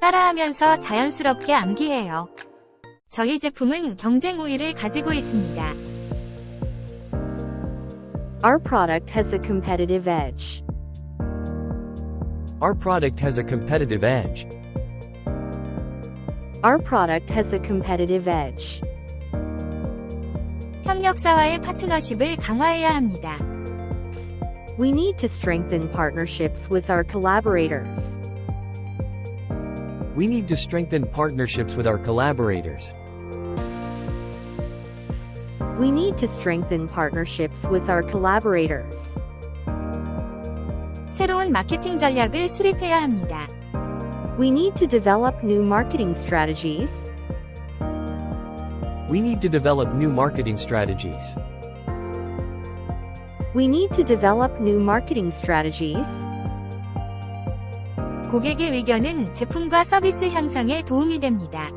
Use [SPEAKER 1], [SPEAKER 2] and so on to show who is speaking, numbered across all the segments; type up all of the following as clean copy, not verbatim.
[SPEAKER 1] 따라하면서 자연스럽게 암기해요. 저희 제품은 경쟁 우위를 가지고 있습니다.
[SPEAKER 2] Our product has a competitive edge.
[SPEAKER 3] Our product has a competitive edge.
[SPEAKER 2] Our product has a competitive edge.
[SPEAKER 1] 협력사와의 파트너십을 강화해야 합니다.
[SPEAKER 2] We need to strengthen partnerships with our collaborators.
[SPEAKER 3] We need to strengthen partnerships with our collaborators.
[SPEAKER 2] We need to strengthen partnerships with our collaborators.
[SPEAKER 1] 새로운 마케팅 전략을 수립해야 합니다.
[SPEAKER 2] We need to develop new marketing strategies.
[SPEAKER 3] We need to develop new marketing strategies.
[SPEAKER 2] We need to develop new marketing strategies.
[SPEAKER 1] 고객의 의견은 제품과 서비스 향상에 도움이 됩니다.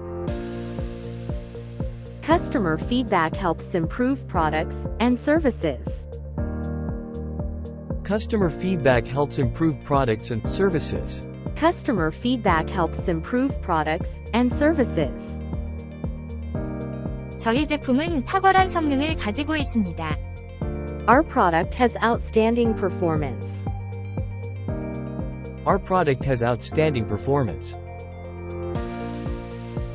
[SPEAKER 2] Customer feedback helps improve products and services.
[SPEAKER 3] Customer feedback helps improve products and services.
[SPEAKER 2] Customer feedback helps improve products and services.
[SPEAKER 1] 저희 제품은 탁월한 성능을 가지고 있습니다.
[SPEAKER 2] Our product has outstanding performance.
[SPEAKER 3] Our product has outstanding performance.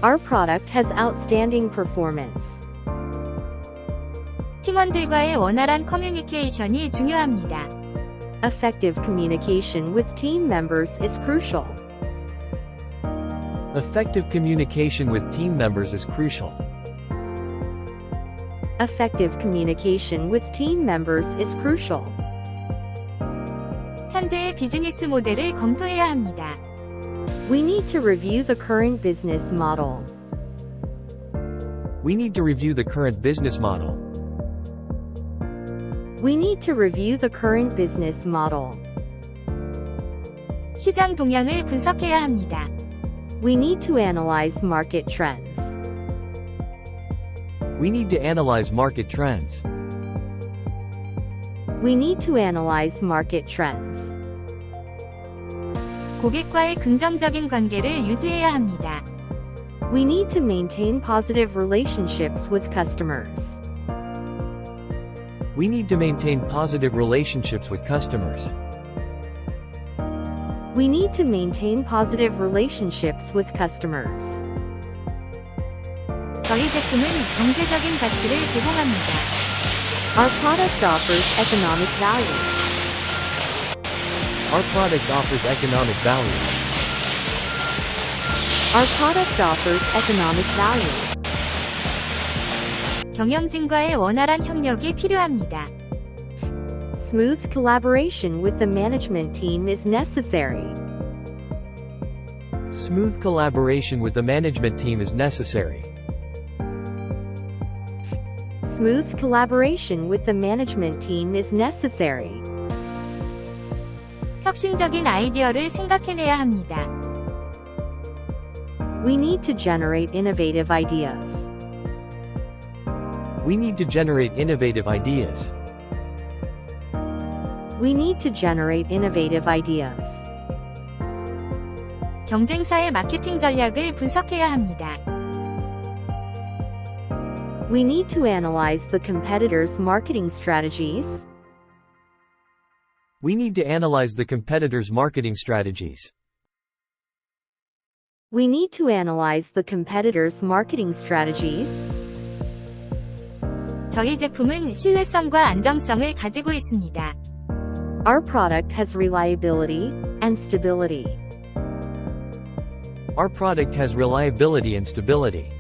[SPEAKER 2] Our product has outstanding performance.
[SPEAKER 1] 팀원들과의 원활한 커뮤니케이션이 중요합니다.
[SPEAKER 2] Effective communication with team members is crucial.
[SPEAKER 3] Effective communication with team members is crucial.
[SPEAKER 2] Effective communication with team members is crucial.
[SPEAKER 1] 현재의 비즈니스 모델을 검토해야 합니다.
[SPEAKER 2] We need to review the current business model.
[SPEAKER 3] We need to review the current business model.
[SPEAKER 2] We need to review the current business model.
[SPEAKER 1] 시장 동향을 분석해야 합니다.
[SPEAKER 2] We need to analyze market trends.
[SPEAKER 3] We need to analyze market trends.
[SPEAKER 2] We need to analyze market trends.
[SPEAKER 1] 고객과의 긍정적인 관계를 유지해야 합니다.
[SPEAKER 2] We need to maintain positive relationships with customers.
[SPEAKER 3] We need to maintain positive relationships with customers.
[SPEAKER 2] We need to maintain positive relationships with customers.
[SPEAKER 1] 저희 제품은 경제적인 가치를 제공합니다.
[SPEAKER 2] Our product offers economic value.
[SPEAKER 3] Our product offers economic value.
[SPEAKER 2] Our product offers economic value.
[SPEAKER 1] 경영진과의 원활한 협력이 필요합니다.
[SPEAKER 2] Smooth collaboration with the management team is necessary.
[SPEAKER 3] Smooth collaboration with the management team is necessary.
[SPEAKER 2] Smooth collaboration with the management team is necessary.
[SPEAKER 1] 혁신적인 아이디어를 생각해내야 합니다.
[SPEAKER 2] We need to generate innovative ideas.
[SPEAKER 3] We need to generate innovative ideas.
[SPEAKER 2] We need to generate innovative ideas.
[SPEAKER 1] 경쟁사의 마케팅 전략을 분석해야 합니다.
[SPEAKER 2] We need to analyze the competitors' marketing strategies.
[SPEAKER 3] We need to analyze the competitors' marketing strategies.
[SPEAKER 2] We need to analyze the competitors' marketing strategies.
[SPEAKER 1] 저희 제품은 신뢰성과 안정성을 가지고 있습니다.
[SPEAKER 2] Our product has reliability and stability.
[SPEAKER 3] Our product has reliability and stability.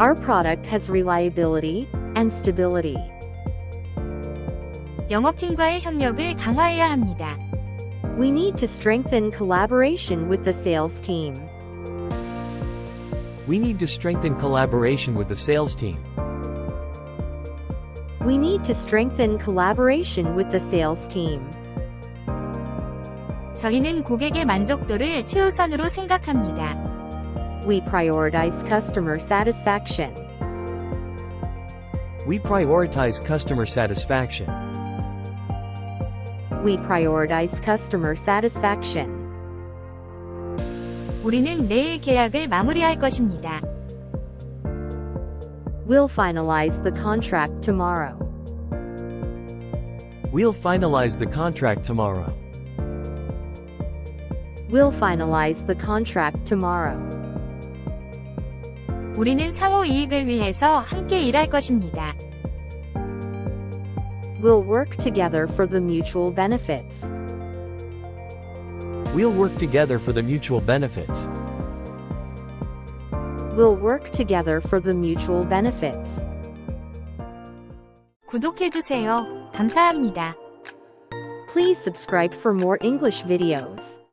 [SPEAKER 2] Our product has reliability and stability.
[SPEAKER 1] 영업팀과의 협력을 강화해야 합니다.
[SPEAKER 2] We need to strengthen collaboration with the sales team.
[SPEAKER 3] We need to strengthen collaboration with the sales team.
[SPEAKER 2] We need to strengthen collaboration with the sales team.
[SPEAKER 1] 저희는 고객의 만족도를 최우선으로 생각합니다.
[SPEAKER 2] We prioritize customer satisfaction.
[SPEAKER 3] We prioritize customer satisfaction.
[SPEAKER 2] We prioritize customer satisfaction.
[SPEAKER 1] 우리는 내일 계약을 마무리할 것입니다.
[SPEAKER 2] We'll finalize the contract tomorrow.
[SPEAKER 3] We'll finalize the contract tomorrow.
[SPEAKER 2] We'll finalize the contract tomorrow.
[SPEAKER 1] 우리는 상호 이익을 위해서 함께 일할 것입니다.
[SPEAKER 2] We'll work together for the mutual benefits.
[SPEAKER 3] We'll work together for the mutual benefits.
[SPEAKER 2] We'll work together for the mutual benefits.
[SPEAKER 1] 구독해주세요. 감사합니다.
[SPEAKER 2] Please subscribe for more English videos.